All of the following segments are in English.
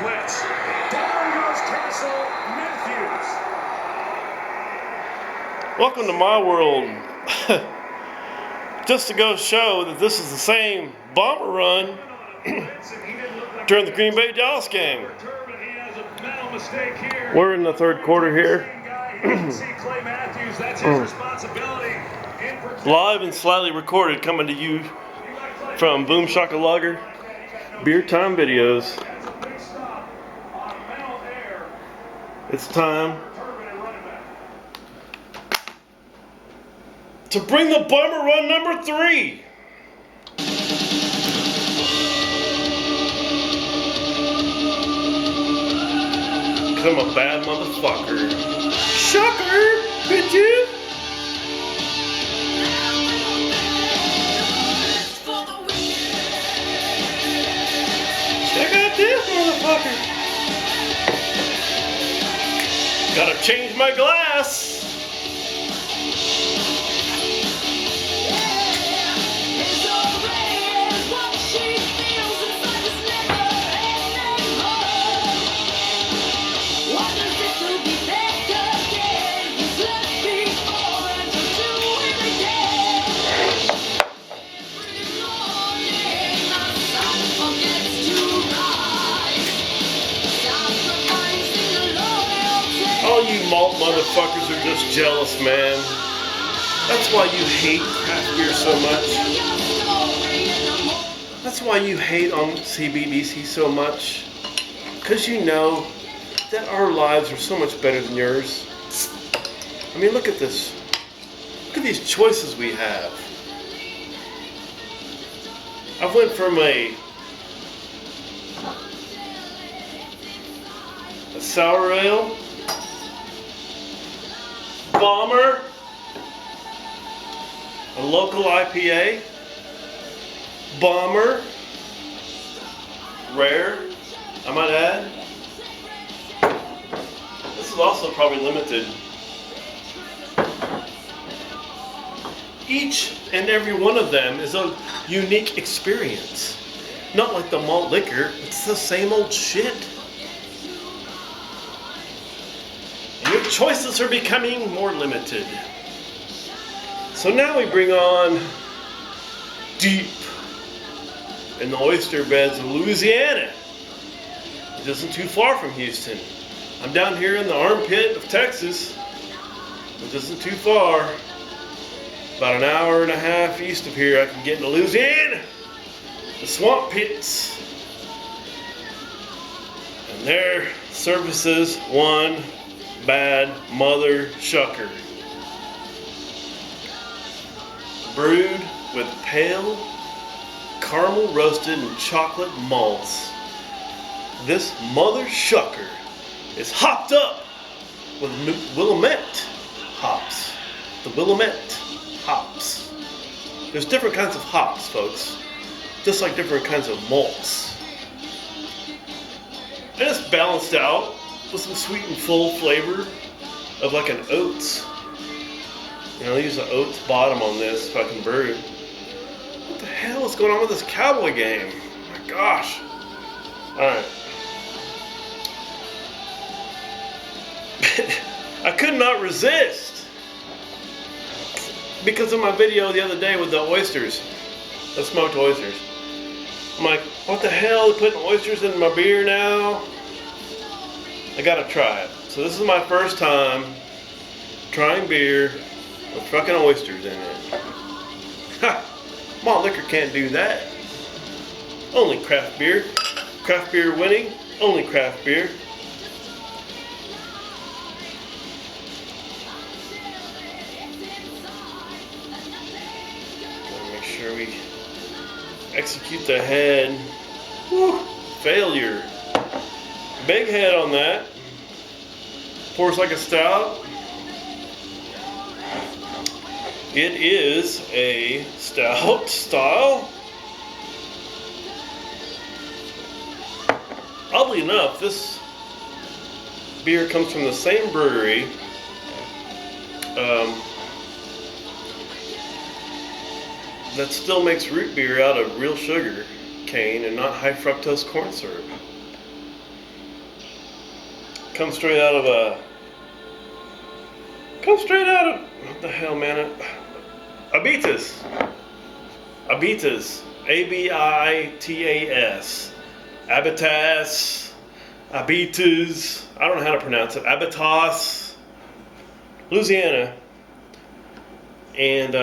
blitz. Down goes Castle Matthews. Welcome to my world. Just to go show that this is the same bomber run during the Green Bay Dallas game. We're in the third quarter here. Live and slightly recorded, coming to you from Boom Schucker Lager Beer Time Videos. It's time to bring the bomber run number 3. Cause I'm a bad motherfucker. Schucker, bitches! Check out this motherfucker. Gotta change my glass. All you malt motherfuckers are just jealous, man. That's why you hate craft beer so much. That's why you hate on CBDC so much. Because you know that our lives are so much better than yours. I mean, look at this. Look at these choices we have. I've went from a sour ale, bomber, a local IPA, bomber, rare, I might add. This is also probably limited. Each and every one of them is a unique experience. Not like the malt liquor, it's the same old shit. Your choices are becoming more limited. So now we bring on deep in the oyster beds of Louisiana. It isn't too far from Houston. I'm down here in the armpit of Texas, which isn't too far. About an hour and a half east of here, I can get into Louisiana, the swamp pits. And there services one bad mother Schucker, brewed with pale caramel roasted and chocolate malts. This mother Schucker is hopped up with Willamette hops. The Willamette hops. There's different kinds of hops, folks, just like different kinds of malts. And it's balanced out with some sweet and full flavor of like an oats. You know, I use the oats bottom on this fucking brew. What the hell is going on with this Cowboy game? Oh my gosh. Alright. I could not resist because of my video the other day with the oysters, the smoked oysters. I'm like, what the hell? They're putting oysters in my beer now? I gotta try it. So this is my first time trying beer with fucking oysters in it. Ha! Malt liquor can't do that. Only craft beer. Craft beer winning. Only craft beer. Gotta make sure we execute the head. Woo! Failure. Big head on that. Pours like a stout. It is a stout style. Oddly enough, this beer comes from the same brewery that still makes root beer out of real sugar cane and not high fructose corn syrup. Comes straight out of what the hell, man? Abitas. Abitas. Abitas. Abitas. Abitas. I don't know how to pronounce it. Abitas. Louisiana. And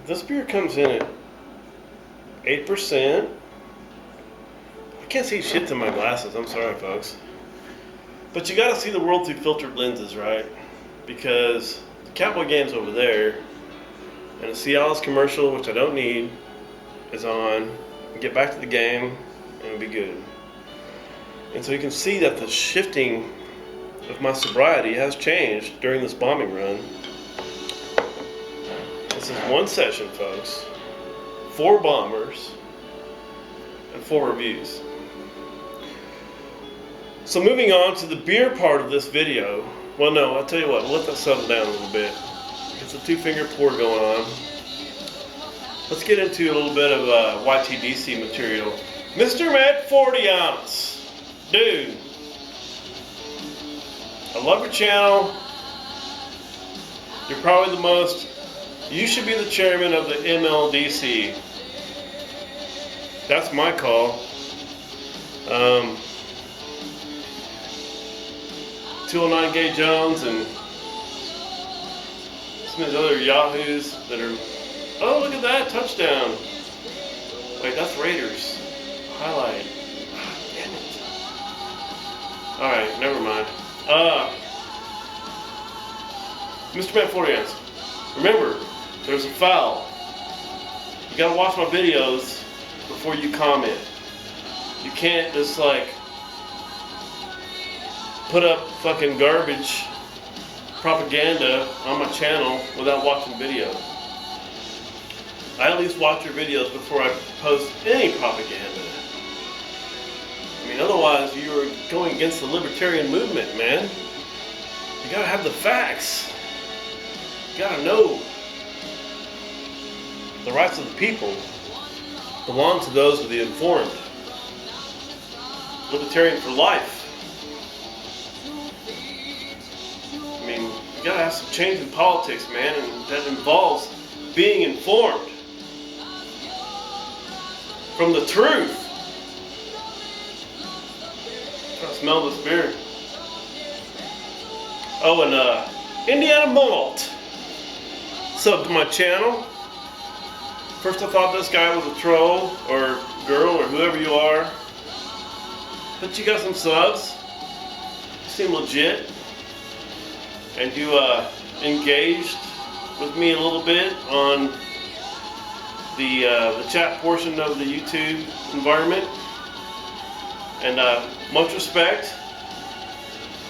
this beer comes in at 8%. I can't see shit through my glasses. I'm sorry, folks. But you got to see the world through filtered lenses, right? Because the Cowboy game's over there, and the Cialis commercial, which I don't need, is on. Get back to the game, and it'll be good. And so you can see that the shifting of my sobriety has changed during this bombing run. This is one session, folks. 4 bombers and 4 reviews. So moving on to the beer part of this video. Well, no, I'll tell you what, we'll let that settle down a little bit. It's a 2-finger pour going on. Let's get into a little bit of YTDC material. Mr. Met 40 ounce. Dude, I love your channel. You're probably the most, you should be the chairman of the MLDC. That's my call. 209 Gay Jones and some of these other yahoos that are, oh, look at that, touchdown. Wait, that's Raiders. Highlight. Ah, damn it. Alright, never mind. Mr. Matt 40 ounce. Remember, there's a foul. You gotta watch my videos before you comment. You can't just like put up fucking garbage propaganda on my channel without watching videos. I at least watch your videos before I post any propaganda. I mean, otherwise you are going against the libertarian movement, man. You gotta have the facts. You gotta know the rights of the people belong to those of the informed. Libertarian for life. I mean, you gotta have some change in politics, man, and that involves being informed from the truth. Try to smell this beer. Oh, and Indiana Malt sub to my channel. First I thought this guy was a troll or girl or whoever you are, but you got some subs. You seem legit, and you engaged with me a little bit on the chat portion of the YouTube environment, and much respect.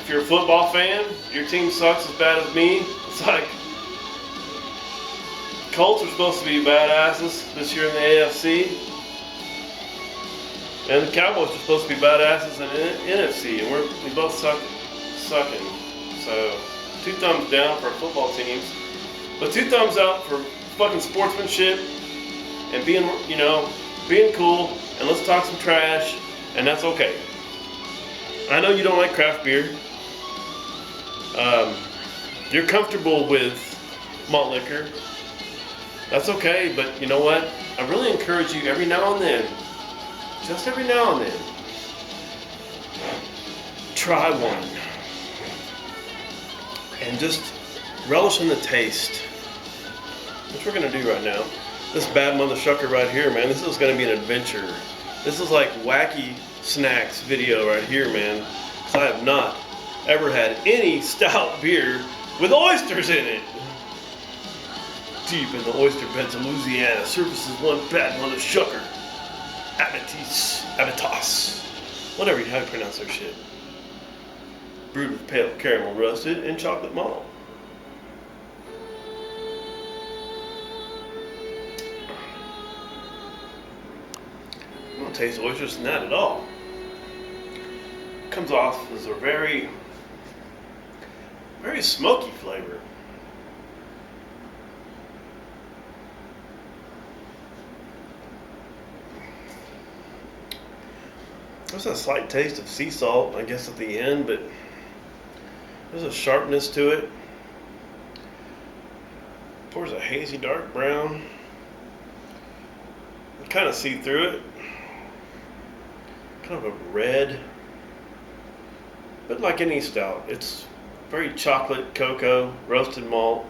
If you're a football fan, your team sucks as bad as me. It's like Colts are supposed to be badasses this year in the AFC, and the Cowboys are supposed to be badasses in the NFC, and we both sucking. So 2 thumbs down for our football teams, but 2 thumbs up for fucking sportsmanship and being, you know, being cool, and let's talk some trash, and that's okay. I know you don't like craft beer. You're comfortable with malt liquor. That's okay, but you know what? I really encourage you every now and then, just every now and then, try one. And just relish in the taste. Which we're going to do right now. This bad mother Schucker right here, man, this is going to be an adventure. This is like wacky snacks video right here, man. Because I have not ever had any stout beer with oysters in it. Deep in the oyster beds of Louisiana, surfaces one bad mother Schucker. Abitas. Whatever how you pronounce their shit. Brewed with pale caramel roasted and chocolate malt. I don't taste oysters in that at all. Comes off as a very, very smoky flavor. There's a slight taste of sea salt, I guess, at the end, but there's a sharpness to it. Pours a hazy dark brown. You kind of see through it. Kind of a red. But like any stout, it's very chocolate, cocoa, roasted malt,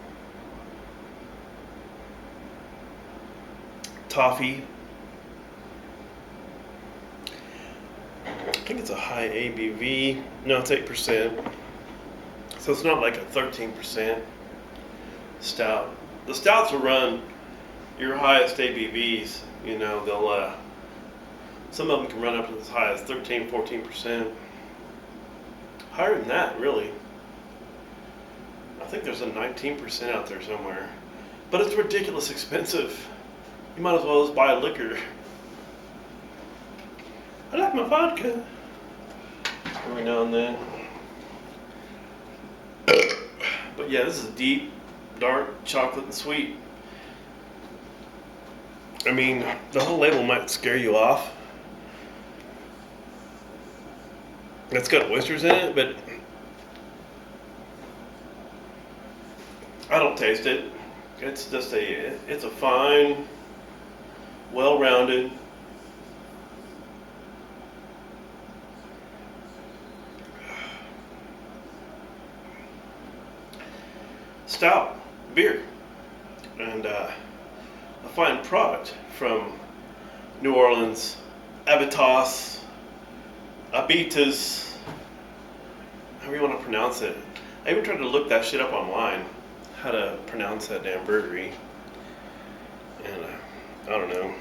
toffee. I think it's a high ABV. No, it's 8%. So it's not like a 13% stout. The stouts will run your highest ABVs. You know, they'll some of them can run up to as high as 13, 14%. Higher than that, really. I think there's a 19% out there somewhere. But it's ridiculous expensive. You might as well just buy a liquor. I like my vodka. Every now and then. But yeah, this is deep, dark, chocolate, and sweet. I mean, the whole label might scare you off. It's got oysters in it, but I don't taste it. It's just it's a fine, well-rounded, stout beer, and a fine product from New Orleans, Abitas, however you want to pronounce it. I even tried to look that shit up online, how to pronounce that damn brewery, and I don't know.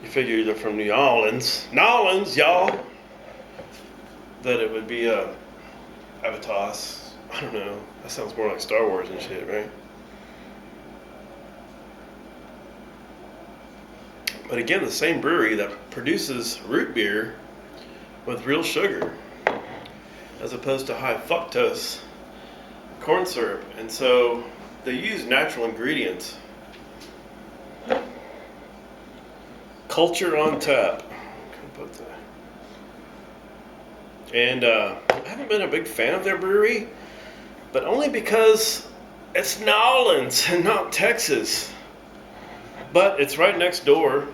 You figure they're from New Orleans, y'all, that it would be a Abitas. I don't know. That sounds more like Star Wars and shit, right? But again, the same brewery that produces root beer with real sugar, as opposed to high fructose corn syrup. And so they use natural ingredients. Culture on tap. And I haven't been a big fan of their brewery, but only because it's New Orleans and not Texas. But it's right next door.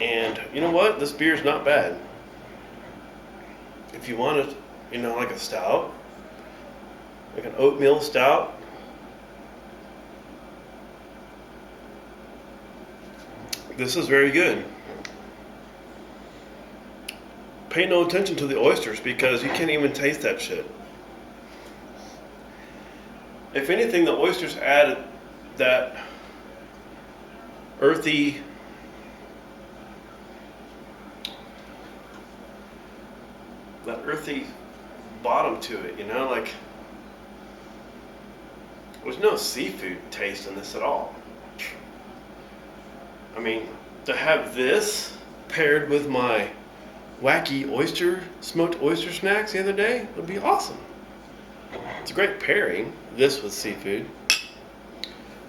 And you know what? This beer's not bad. If you want it, you know, like a stout, like an oatmeal stout, this is very good. Pay no attention to the oysters because you can't even taste that shit. If anything, the oysters add that earthy, bottom to it, you know, like there's no seafood taste in this at all. I mean, to have this paired with my wacky smoked oyster snacks the other day would be awesome. It's a great pairing, this with seafood,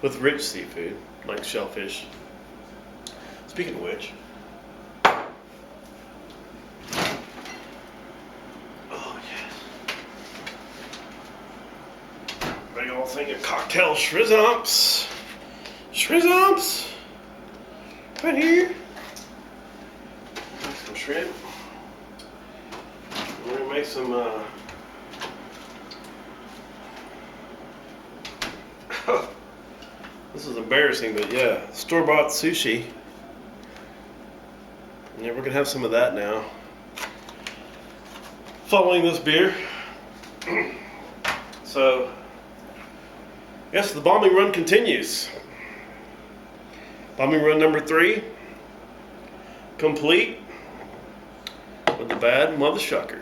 with rich seafood, like shellfish. Speaking of which, oh yes, big old thing of cocktail shrizzumps, right here. Some shrimp. We're gonna make some this is embarrassing, but yeah, store-bought sushi. Yeah, we're gonna have some of that now. Following this beer. So, yes, the bombing run continues. Bombing run number 3, complete with the bad mother Schucker.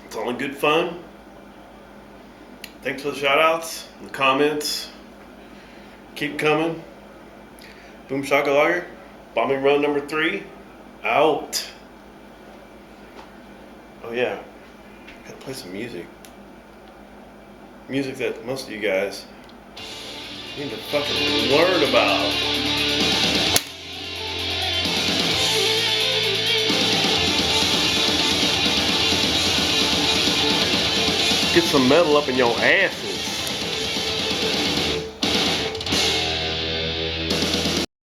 It's all in good fun. Thanks for the shout outs and the comments. Keep coming. Boom Shaka Lager. Bombing run number 3. Out. Oh yeah. Gotta play some music. Music that most of you guys You need to fucking learn about. Get some metal up in your asses.